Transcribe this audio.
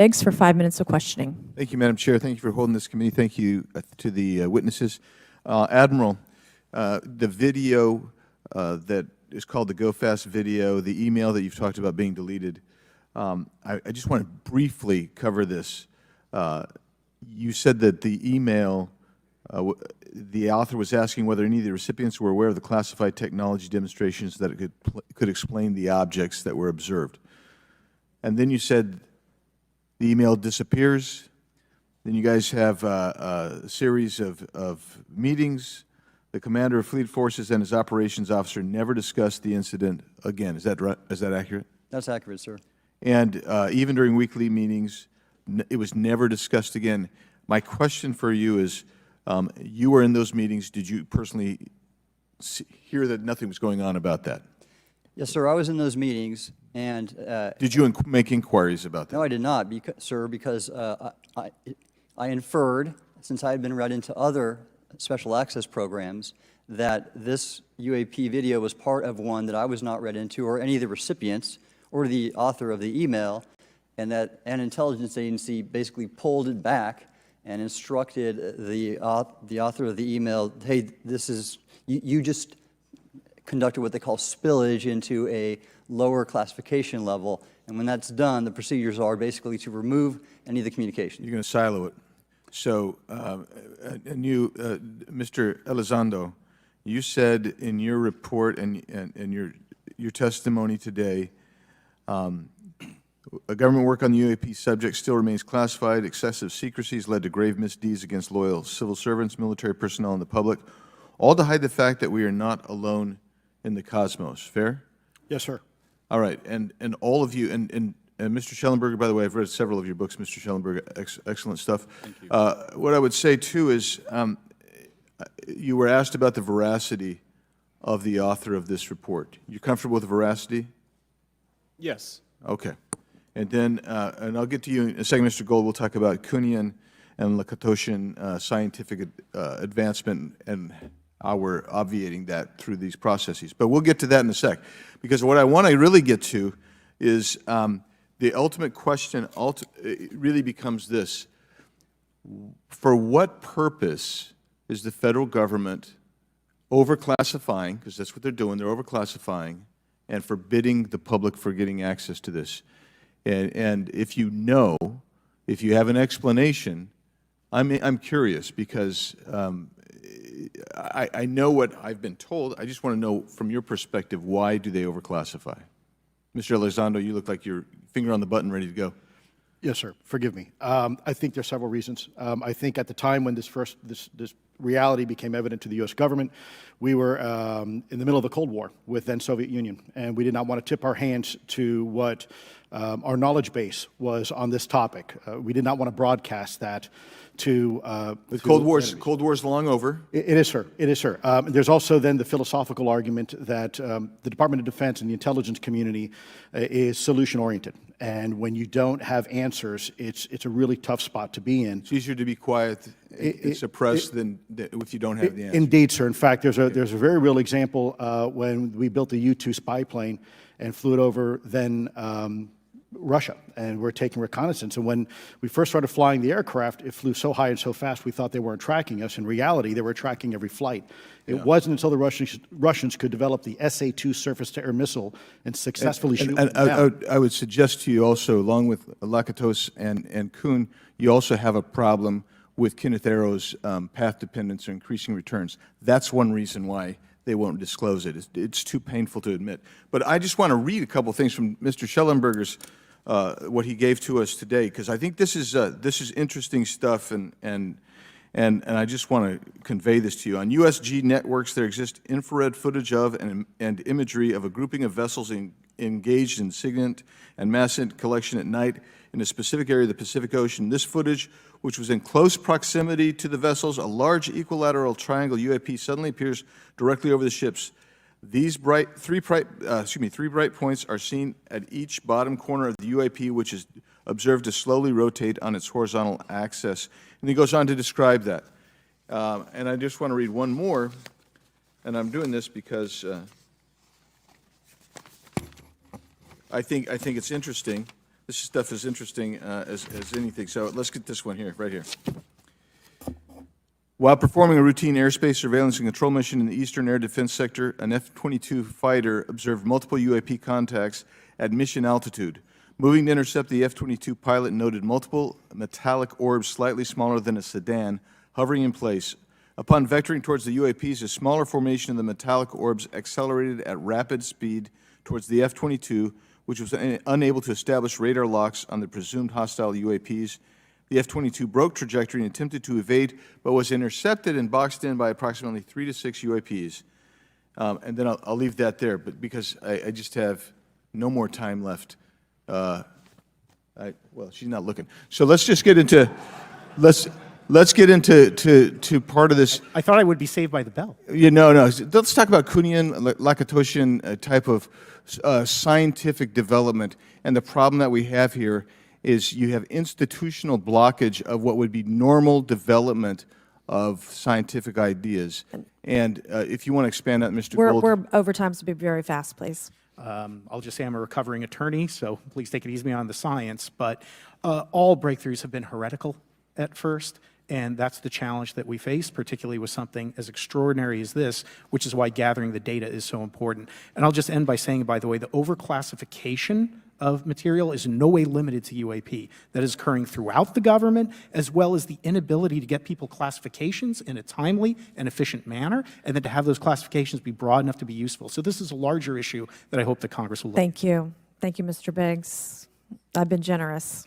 Beggs for 5 minutes of questioning. Thank you, Madam Chair. Thank you for holding this committee. Thank you to the witnesses. Admiral, the video that is called the Go Fast video, the email that you've talked about being deleted, I just want to briefly cover this. You said that the email, the author was asking whether any of the recipients were aware of the classified technology demonstrations that it could explain the objects that were observed. And then you said the email disappears. Then you guys have a series of meetings. The commander of fleet forces and his operations officer never discussed the incident again. Is that right? Is that accurate? That's accurate, sir. And even during weekly meetings, it was never discussed again. My question for you is, you were in those meetings. Did you personally hear that nothing was going on about that? Yes, sir. I was in those meetings, and did you make inquiries about that? No, I did not, sir, because I inferred, since I had been read into other special access programs, that this UAP video was part of one that I was not read into, or any of the recipients, or the author of the email, and that an intelligence agency basically pulled it back and instructed the author of the email, hey, this is, you just conducted what they call spillage into a lower classification level, and when that's done, the procedures are basically to remove any of the communication. You're going to silo it. So, and you, Mr. Elizondo, you said in your report and your testimony today, a government work on the UAP subject still remains classified. Excessive secrecy has led to grave misdeeds against loyal civil servants, military personnel, and the public, all to hide the fact that we are not alone in the cosmos. Fair? Yes, sir. All right. And all of you, and Mr. Schellenberger, by the way, I've read several of your books, Mr. Schellenberger, excellent stuff. Thank you. What I would say, too, is you were asked about the veracity of the author of this report. You comfortable with the veracity? Yes. Okay. And then, and I'll get to you in a second, Mr. Gold. We'll talk about Kuhnian and Lakatoshian scientific advancement and how we're obviating that through these processes. But we'll get to that in a sec. Because what I want to really get to is the ultimate question really becomes this. For what purpose is the federal government overclassifying, because that's what they're doing, they're overclassifying, and forbidding the public for getting access to this? And if you know, if you have an explanation, I'm curious, because I know what I've been told. I just want to know, from your perspective, why do they overclassify? Mr. Elizondo, you look like you're finger on the button, ready to go. Yes, sir. Forgive me. I think there are several reasons. I think at the time when this reality became evident to the U.S. government, we were in the middle of the Cold War with then Soviet Union, and we did not want to tip our hands to what our knowledge base was on this topic. We did not want to broadcast that to the Cold War's long over. It is, sir. It is, sir. There's also then the philosophical argument that the Department of Defense and the intelligence community is solution-oriented. And when you don't have answers, it's a really tough spot to be in. It's easier to be quiet and suppressed than if you don't have the answer. Indeed, sir. In fact, there's a very real example when we built the U-2 spy plane and flew it over then Russia, and we're taking reconnaissance. And when we first started flying the aircraft, it flew so high and so fast we thought they weren't tracking us. In reality, they were tracking every flight. It wasn't until the Russians could develop the SA-2 surface-to-air missile and successfully shoot them down. I would suggest to you also, along with Lakatos and Kuhn, you also have a problem with Kenneth Arrow's path dependence or increasing returns. That's one reason why they won't disclose it. It's too painful to admit. But I just want to read a couple things from Mr. Schellenberger's what he gave to us today, because I think this is interesting stuff, and I just want to convey this to you. On USG networks, there exists infrared footage of and imagery of a grouping of vessels engaged in SIGINT and mass collection at night in a specific area of the Pacific Ocean. This footage, which was in close proximity to the vessels, a large equilateral triangle UAP suddenly appears directly over the ships. These three bright points are seen at each bottom corner of the UAP, which is observed to slowly rotate on its horizontal axis. And he goes on to describe that. And I just want to read one more, and I'm doing this because I think it's interesting. This stuff is interesting as anything. So let's get this one here, right here. While performing a routine airspace surveillance and control mission in the Eastern Air Defense Sector, an F-22 fighter observed multiple UAP contacts at mission altitude. Moving to intercept, the F-22 pilot noted multiple metallic orbs slightly smaller than a sedan hovering in place. Upon vectoring towards the UAPs, a smaller formation of the metallic orbs accelerated at rapid speed towards the F-22, which was unable to establish radar locks on the presumed hostile UAPs. The F-22 broke trajectory and attempted to evade, but was intercepted and boxed in by approximately 3 to 6 UAPs. And then I'll leave that there, but because I just have no more time left. Well, she's not looking. So let's just get into, let's get into part of this. I thought I would be saved by the bell. No. Let's talk about Kuhnian, Lakatosian type of scientific development. And the problem that we have here is you have institutional blockage of what would be normal development of scientific ideas. And if you want to expand that, Mr. Gold. We're over time, so be very fast, please. I'll just say I'm a recovering attorney, so please take it easy on the science. But all breakthroughs have been heretical at first, and that's the challenge that we face, particularly with something as extraordinary as this, which is why gathering the data is so important. And I'll just end by saying, by the way, the overclassification of material is in no way limited to UAP. That is occurring throughout the government, as well as the inability to get people classifications in a timely and efficient manner, and then to have those classifications be broad enough to be useful. So this is a larger issue that I hope that Congress will look at. Thank you. Thank you, Mr. Biggs. I've been generous.